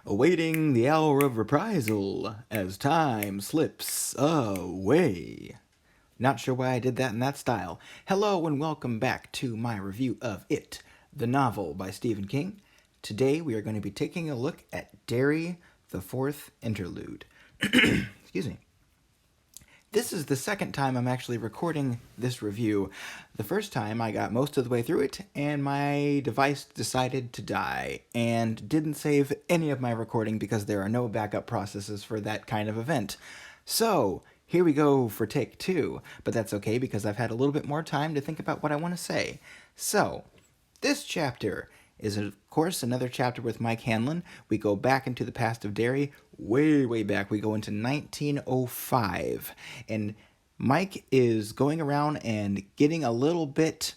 awaiting the hour of reprisal as time slips away. Not sure why I did that in that style. Hello and welcome back to my review of It, the novel by Stephen King. Today we are going to be taking a look at Derry, the Fourth Interlude. Excuse me. This is the second time I'm actually recording this review. The first time I got most of the way through it, and my device decided to die, and didn't save any of my recording because there are no backup processes for that kind of event. So, here we go for take two, but that's okay because I've had a little bit more time to think about what I want to say. So, this chapter is, of course, another chapter with Mike Hanlon. We go back into the past of Derry, way back. We go into 1905, and Mike is going around and getting a little bit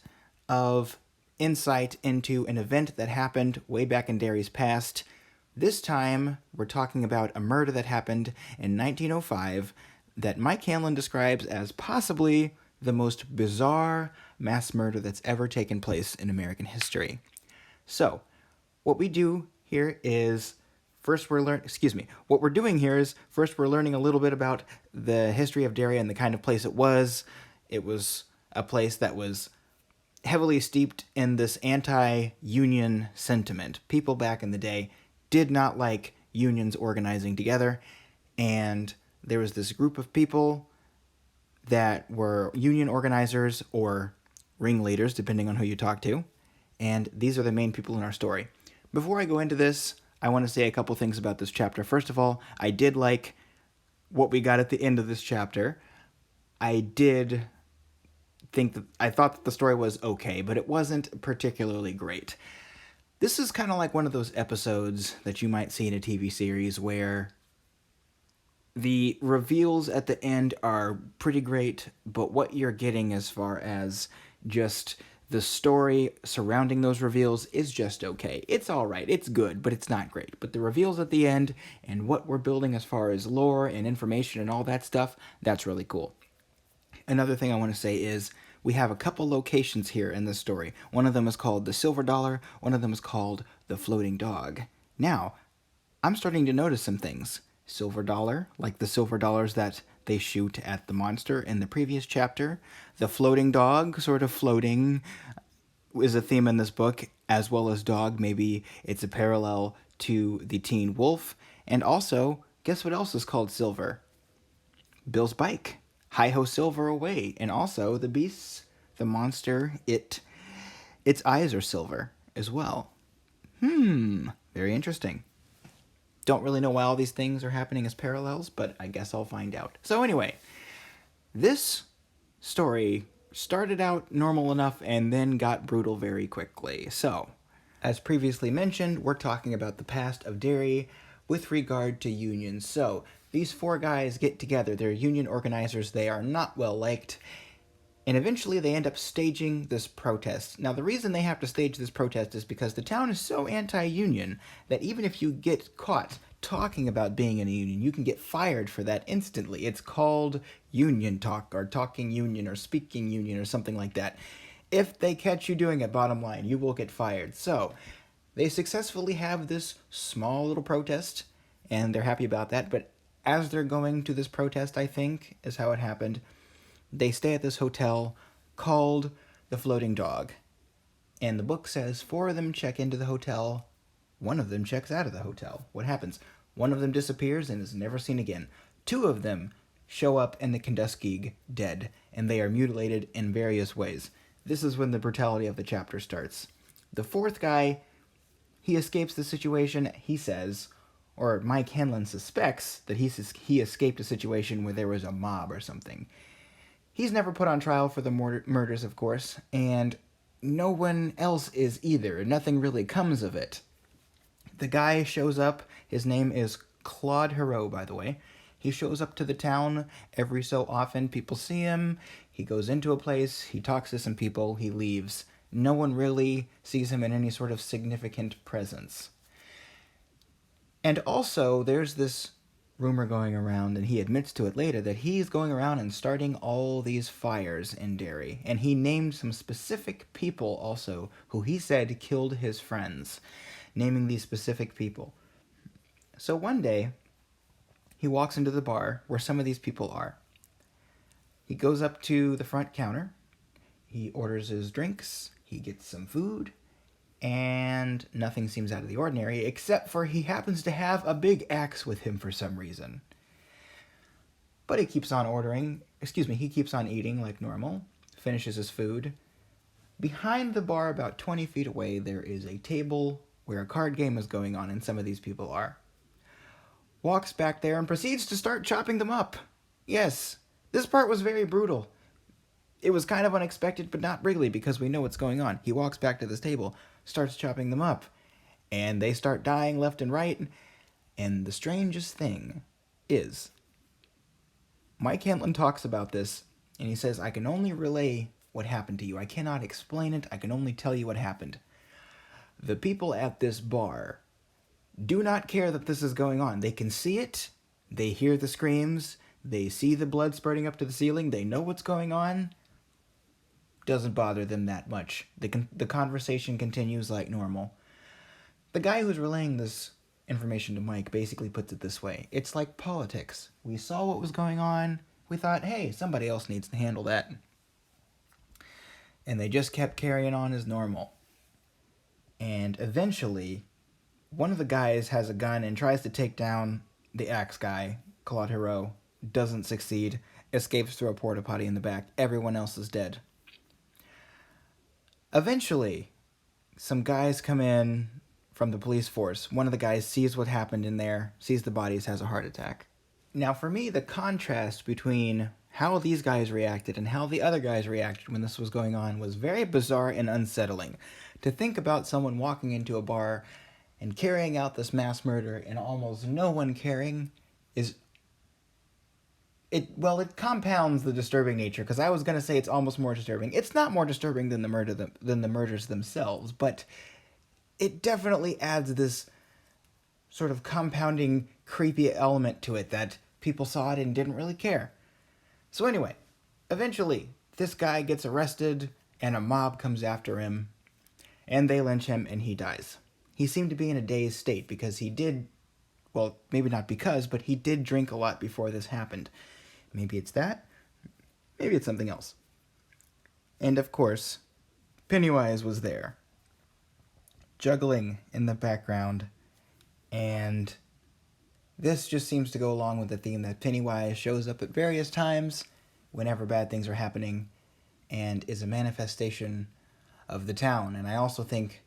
of insight into an event that happened way back in Derry's past. This time, we're talking about a murder that happened in 1905 that Mike Hanlon describes as possibly the most bizarre mass murder that's ever taken place in American history. So, what we do here is first we're learning a little bit about the history of Derry and the kind of place it was. It was a place that was heavily steeped in this anti-union sentiment. People back in the day did not like unions organizing together, and there was this group of people that were union organizers or ringleaders, depending on who you talk to. And these are the main people in our story. Before I go into this, I want to say a couple things about this chapter. First of all, I did like what we got at the end of this chapter. I thought that the story was okay, but it wasn't particularly great. This is kind of like one of those episodes that you might see in a TV series where the reveals at the end are pretty great, but what you're getting as far as just the story surrounding those reveals is just okay. It's alright, it's good, but it's not great. But the reveals at the end, and what we're building as far as lore and information and all that stuff, that's really cool. Another thing I want to say is, we have a couple locations here in this story. One of them is called the Silver Dollar, one of them is called the Floating Dog. Now, I'm starting to notice some things. Silver Dollar, like the silver dollars that they shoot at the monster in the previous chapter. The floating dog, sort of floating, is a theme in this book, as well as dog. Maybe it's a parallel to the teen wolf. And also, guess what else is called silver? Bill's bike. Hi-ho silver away. And also, the beast, the monster, its eyes are silver as well. Very interesting. Don't really know why all these things are happening as parallels, but I guess I'll find out. So anyway, this story started out normal enough and then got brutal very quickly. So, as previously mentioned, we're talking about the past of Derry with regard to unions. So, these four guys get together. They're union organizers. They are not well liked. And eventually they end up staging this protest. Now, the reason they have to stage this protest is because the town is so anti-union that even if you get caught talking about being in a union, you can get fired for that instantly. It's called union talk, or talking union, or speaking union, or something like that. If they catch you doing it, bottom line, you will get fired. So, they successfully have this small little protest, and they're happy about that. But as they're going to this protest, I think, is how it happened, they stay at this hotel called the Floating Dog. And the book says 4 of them check into the hotel, 1 of them checks out of the hotel. What happens? 1 of them disappears and is never seen again. 2 of them show up in the Kentucky dead, and they are mutilated in various ways. This is when the brutality of the chapter starts. The 4th guy, he escapes the situation, he says, or Mike Hanlon suspects that he escaped a situation where there was a mob or something. He's never put on trial for the murders, of course, and no one else is either. Nothing really comes of it. The guy shows up. His name is Claude Hero, by the way. He shows up to the town every so often. People see him. He goes into a place. He talks to some people. He leaves. No one really sees him in any sort of significant presence. And also, there's this rumor going around, and he admits to it later, that he's going around and starting all these fires in Derry. And he named some specific people also who he said killed his friends, naming these specific people. So one day, he walks into the bar where some of these people are. He goes up to the front counter. He orders his drinks. He gets some food. And nothing seems out of the ordinary, except for he happens to have a big axe with him for some reason. But he keeps on he keeps on eating like normal, finishes his food. Behind the bar, about 20 feet away, there is a table where a card game is going on, and some of these people are. Walks back there and proceeds to start chopping them up. Yes, this part was very brutal. It was kind of unexpected, but not really, because we know what's going on. He walks back to this table, starts chopping them up, and they start dying left and right. And the strangest thing is, Mike Hanlon talks about this, and he says, I can only relay what happened to you. I cannot explain it. I can only tell you what happened. The people at this bar do not care that this is going on. They can see it. They hear the screams. They see the blood spurting up to the ceiling. They know what's going on. Doesn't bother them that much. The conversation continues like normal. The guy who's relaying this information to Mike basically puts it this way. It's like politics. We saw what was going on. We thought, hey, somebody else needs to handle that. And they just kept carrying on as normal. And eventually, one of the guys has a gun and tries to take down the axe guy, Claude Hero. Doesn't succeed. Escapes through a porta potty in the back. Everyone else is dead. Eventually, some guys come in from the police force. One of the guys sees what happened in there, sees the bodies, has a heart attack. Now, for me, the contrast between how these guys reacted and how the other guys reacted when this was going on was very bizarre and unsettling. To think about someone walking into a bar and carrying out this mass murder and almost no one caring is... It compounds the disturbing nature, because I was going to say it's almost more disturbing. It's not more disturbing than the murders themselves, but it definitely adds this sort of compounding, creepy element to it that people saw it and didn't really care. So anyway, eventually, this guy gets arrested, and a mob comes after him, and they lynch him, and he dies. He seemed to be in a dazed state, because he did, well, maybe not because, but he did drink a lot before this happened. Maybe it's that. Maybe it's something else. And of course, Pennywise was there, juggling in the background. And this just seems to go along with the theme that Pennywise shows up at various times whenever bad things are happening and is a manifestation of the town. And I also think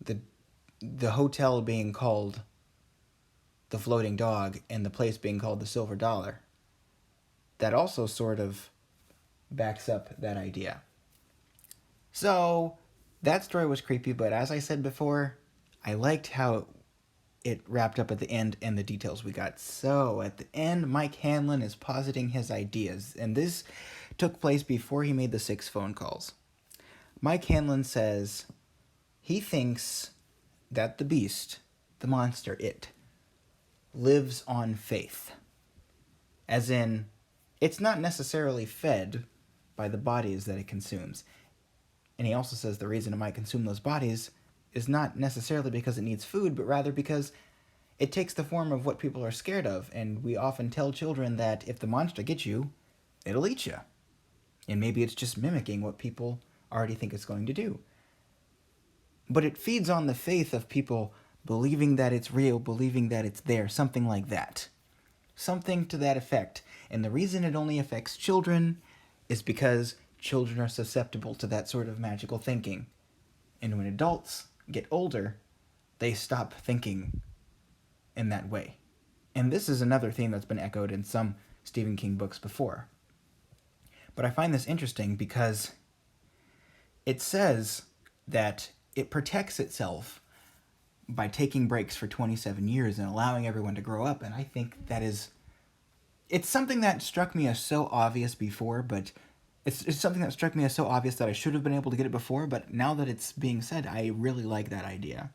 the hotel being called the Floating Dog and the place being called the Silver Dollar, that also sort of backs up that idea. So, that story was creepy, but as I said before, I liked how it wrapped up at the end and the details we got. So, at the end, Mike Hanlon is positing his ideas, and this took place before he made the 6 phone calls. Mike Hanlon says he thinks that the beast, the monster, it, lives on faith. As in, it's not necessarily fed by the bodies that it consumes. And he also says the reason it might consume those bodies is not necessarily because it needs food, but rather because it takes the form of what people are scared of. And we often tell children that if the monster gets you, it'll eat you. And maybe it's just mimicking what people already think it's going to do. But it feeds on the faith of people believing that it's real, believing that it's there, something like that. Something to that effect. And the reason it only affects children is because children are susceptible to that sort of magical thinking. And when adults get older, they stop thinking in that way. And this is another theme that's been echoed in some Stephen King books before. But I find this interesting because it says that it protects itself by taking breaks for 27 years and allowing everyone to grow up. And I think that is... It's something that struck me as so obvious before, but it's something that struck me as so obvious that I should have been able to get it before, but now that it's being said, I really like that idea.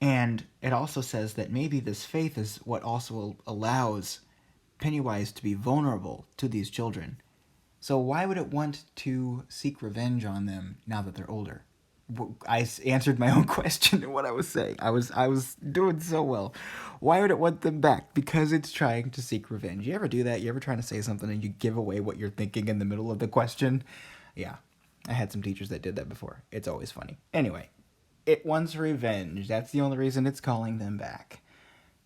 And it also says that maybe this faith is what also allows Pennywise to be vulnerable to these children. So why would it want to seek revenge on them now that they're older? I answered my own question and what I was saying. I was doing so well. Why would it want them back? Because it's trying to seek revenge. You ever do that? You ever trying to say something and you give away what you're thinking in the middle of the question? Yeah. I had some teachers that did that before. It's always funny. Anyway, it wants revenge. That's the only reason it's calling them back.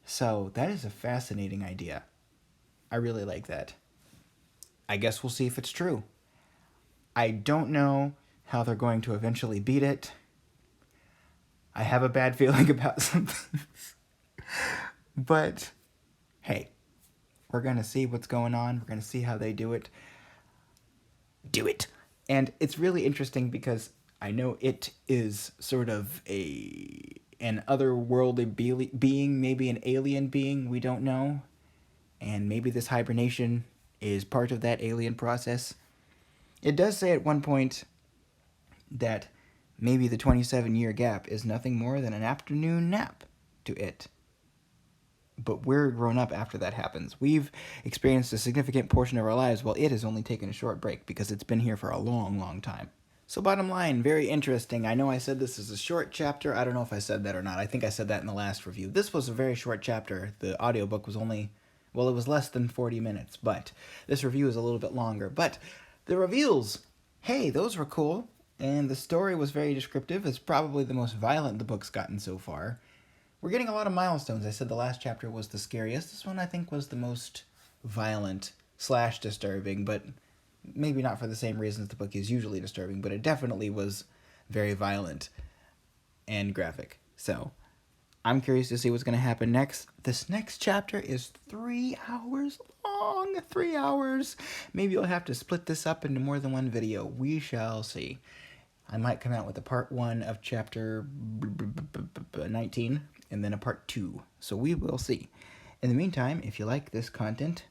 So, that is a fascinating idea. I really like that. I guess we'll see if it's true. I don't know how they're going to eventually beat it. I have a bad feeling about some things. But, hey, we're going to see what's going on. We're going to see how they do it. Do it! And it's really interesting because I know it is sort of an otherworldly being, maybe an alien being, we don't know. And maybe this hibernation is part of that alien process. It does say at one point that maybe the 27-year gap is nothing more than an afternoon nap to it. But we're grown up after that happens. We've experienced a significant portion of our lives while it has only taken a short break because it's been here for a long, long time. So bottom line, very interesting. I know I said this is a short chapter. I don't know if I said that or not. I think I said that in the last review. This was a very short chapter. The audiobook was only, well, it was less than 40 minutes, but this review is a little bit longer. But the reveals, hey, those were cool. And the story was very descriptive. It's probably the most violent the book's gotten so far. We're getting a lot of milestones. I said the last chapter was the scariest. This one I think was the most violent / disturbing, but maybe not for the same reasons the book is usually disturbing, but it definitely was very violent and graphic. So, I'm curious to see what's going to happen next. This next chapter is 3 hours long. 3 hours. Maybe you'll have to split this up into more than one video. We shall see. I might come out with a part 1 of chapter 19 and then a part 2. So we will see. In the meantime, if you like this content,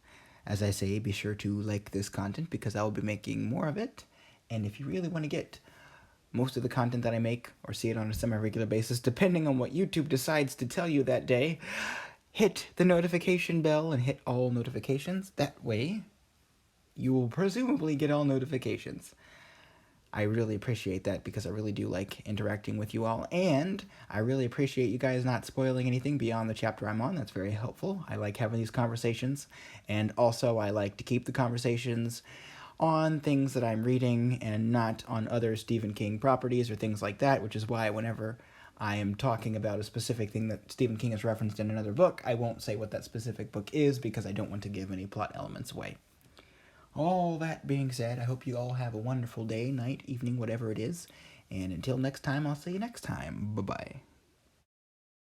as I say, be sure to like this content because I will be making more of it. And if you really want to get most of the content that I make or see it on a semi-regular basis, depending on what YouTube decides to tell you that day, hit the notification bell and hit all notifications. That way, you will presumably get all notifications. I really appreciate that because I really do like interacting with you all, and I really appreciate you guys not spoiling anything beyond the chapter I'm on. That's very helpful. I like having these conversations, and also I like to keep the conversations on things that I'm reading and not on other Stephen King properties or things like that, which is why whenever I am talking about a specific thing that Stephen King has referenced in another book, I won't say what that specific book is because I don't want to give any plot elements away. All that being said, I hope you all have a wonderful day, night, evening, whatever it is. And until next time, I'll see you next time. Bye-bye.